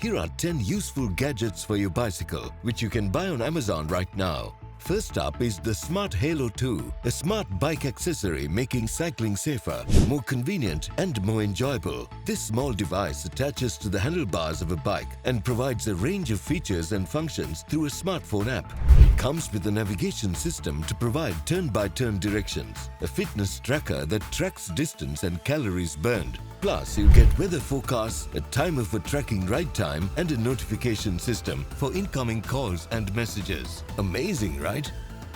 Here are 10 useful gadgets for your bicycle, which you can buy on Amazon right now. First up is the SmartHalo 2, a smart bike accessory making cycling safer, more convenient and more enjoyable. This small device attaches to the handlebars of a bike and provides a range of features and functions through a smartphone app. It comes with a navigation system to provide turn-by-turn directions, a fitness tracker that tracks distance and calories burned. Plus, you get weather forecasts, a timer for tracking ride time and a notification system for incoming calls and messages. Amazing, right?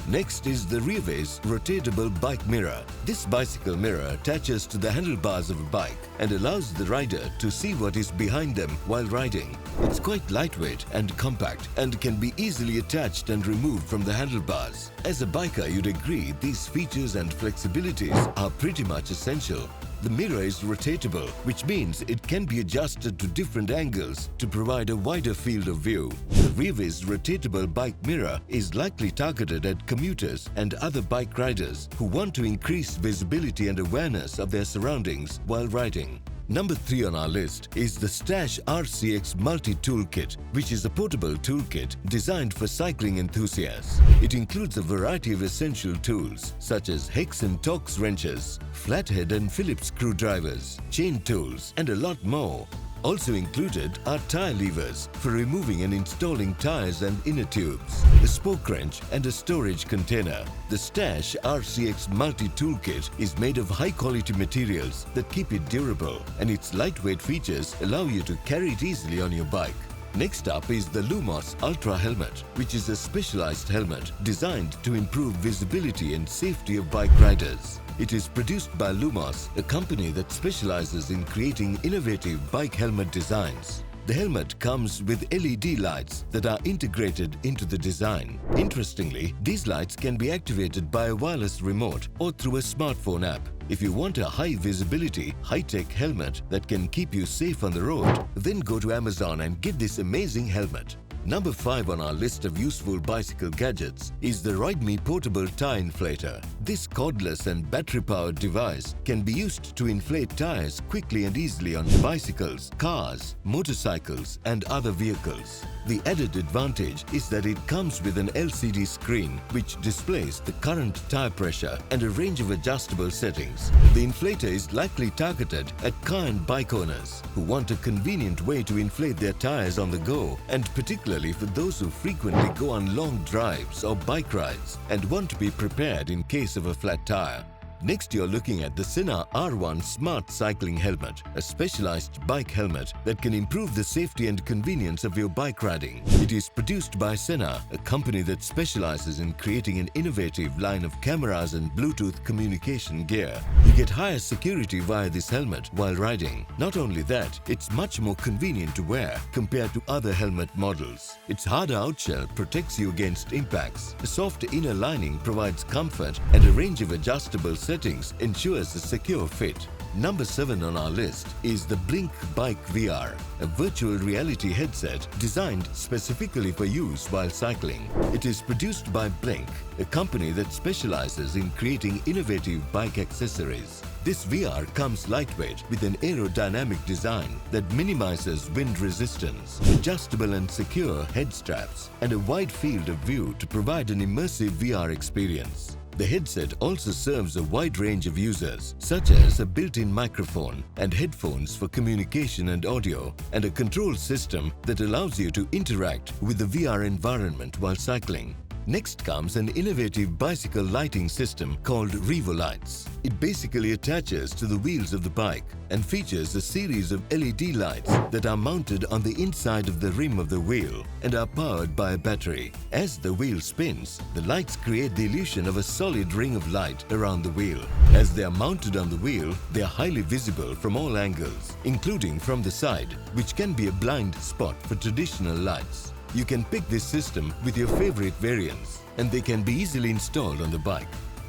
Next is the RearViz rotatable bike mirror. This bicycle mirror attaches to the handlebars of a bike and allows the rider to see what is behind them while riding. It's quite lightweight and compact and can be easily attached and removed from the handlebars. As a biker, you'd agree these features and flexibilities are pretty much essential. The mirror is rotatable, which means it can be adjusted to different angles to provide a wider field of view. The RearViz rotatable bike mirror is likely targeted at commuters and other bike riders who want to increase visibility and awareness of their surroundings while riding. Number 3 on our list is the Stash RCX Multi-Tool Kit, which is a portable toolkit designed for cycling enthusiasts. It includes a variety of essential tools such as hex and Torx wrenches, flathead and Phillips screwdrivers, chain tools, and a lot more. Also included are tire levers for removing and installing tires and inner tubes, a spoke wrench and a storage container. The Stash RCX Multi-Tool Kit is made of high-quality materials that keep it durable, and its lightweight features allow you to carry it easily on your bike. Next up is the Lumos Ultra Helmet, which is a specialized helmet designed to improve visibility and safety of bike riders. It is produced by Lumos, a company that specializes in creating innovative bike helmet designs. The helmet comes with LED lights that are integrated into the design. Interestingly, these lights can be activated by a wireless remote or through a smartphone app. If you want a high-visibility, high-tech helmet that can keep you safe on the road, then go to Amazon and get this amazing helmet. Number 5 on our list of useful bicycle gadgets is the ROIDMI Portable Tire Inflator. This cordless and battery-powered device can be used to inflate tires quickly and easily on bicycles, cars, motorcycles, and other vehicles. The added advantage is that it comes with an LCD screen which displays the current tire pressure and a range of adjustable settings. The inflator is likely targeted at car and bike owners who want a convenient way to inflate their tires on the go, and particularly for those who frequently go on long drives or bike rides and want to be prepared in case of a flat tire. Next, you're looking at the Sena R1 Smart Cycling Helmet, a specialized bike helmet that can improve the safety and convenience of your bike riding. It is produced by Sena, a company that specializes in creating an innovative line of cameras and Bluetooth communication gear. You get higher security via this helmet while riding. Not only that, it's much more convenient to wear compared to other helmet models. Its harder outshell protects you against impacts. A soft inner lining provides comfort, and a range of adjustable settings ensures a secure fit. Number 7 on our list is the BLYNC Bike VR, a virtual reality headset designed specifically for use while cycling. It is produced by BLYNC, a company that specializes in creating innovative bike accessories. This VR comes lightweight with an aerodynamic design that minimizes wind resistance, adjustable and secure head straps, and a wide field of view to provide an immersive VR experience. The headset also serves a wide range of users, such as a built-in microphone and headphones for communication and audio, and a control system that allows you to interact with the VR environment while cycling. Next comes an innovative bicycle lighting system called Revolights. It basically attaches to the wheels of the bike and features a series of LED lights that are mounted on the inside of the rim of the wheel and are powered by a battery. As the wheel spins, the lights create the illusion of a solid ring of light around the wheel. As they are mounted on the wheel, they are highly visible from all angles, including from the side, which can be a blind spot for traditional lights. You can pick this system with your favorite variants, and they can be easily installed on the bike.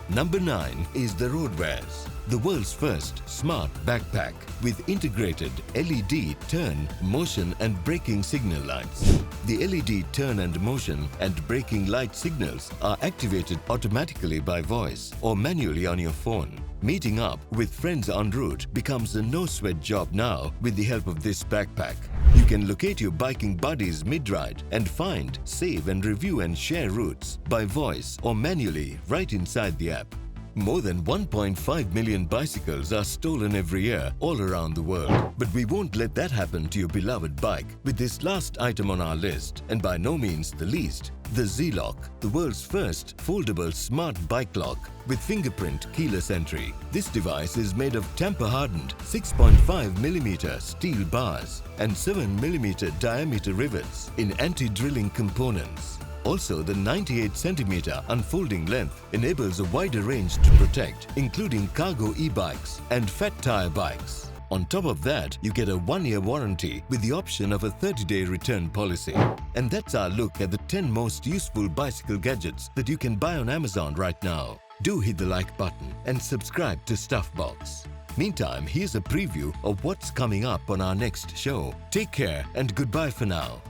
Number 9 is the RoadwareZ. the world's first smart backpack with integrated LED turn, motion and braking signal lights. The LED turn and motion and braking light signals are activated automatically by voice or manually on your phone. Meeting up with friends en route becomes a no-sweat job now with the help of this backpack. You can locate your biking buddies mid-ride and find, save and review and share routes by voice or manually right inside the app. More than 1.5 million bicycles are stolen every year all around the world. But we won't let that happen to your beloved bike with this last item on our list, and by no means the least, the ZiiLock, the world's first foldable smart bike lock with fingerprint keyless entry. This device is made of tamper-hardened 6.5mm steel bars and 7mm diameter rivets in anti-drilling components. Also, the 98cm unfolding length enables a wider range to protect, including cargo e-bikes and fat tire bikes. On top of that, you get a 1-year warranty with the option of a 30-day return policy. And that's our look at the 10 most useful bicycle gadgets that you can buy on Amazon right now. Do hit the like button and subscribe to Stuffbox. Meantime, here's a preview of what's coming up on our next show. Take care and goodbye for now.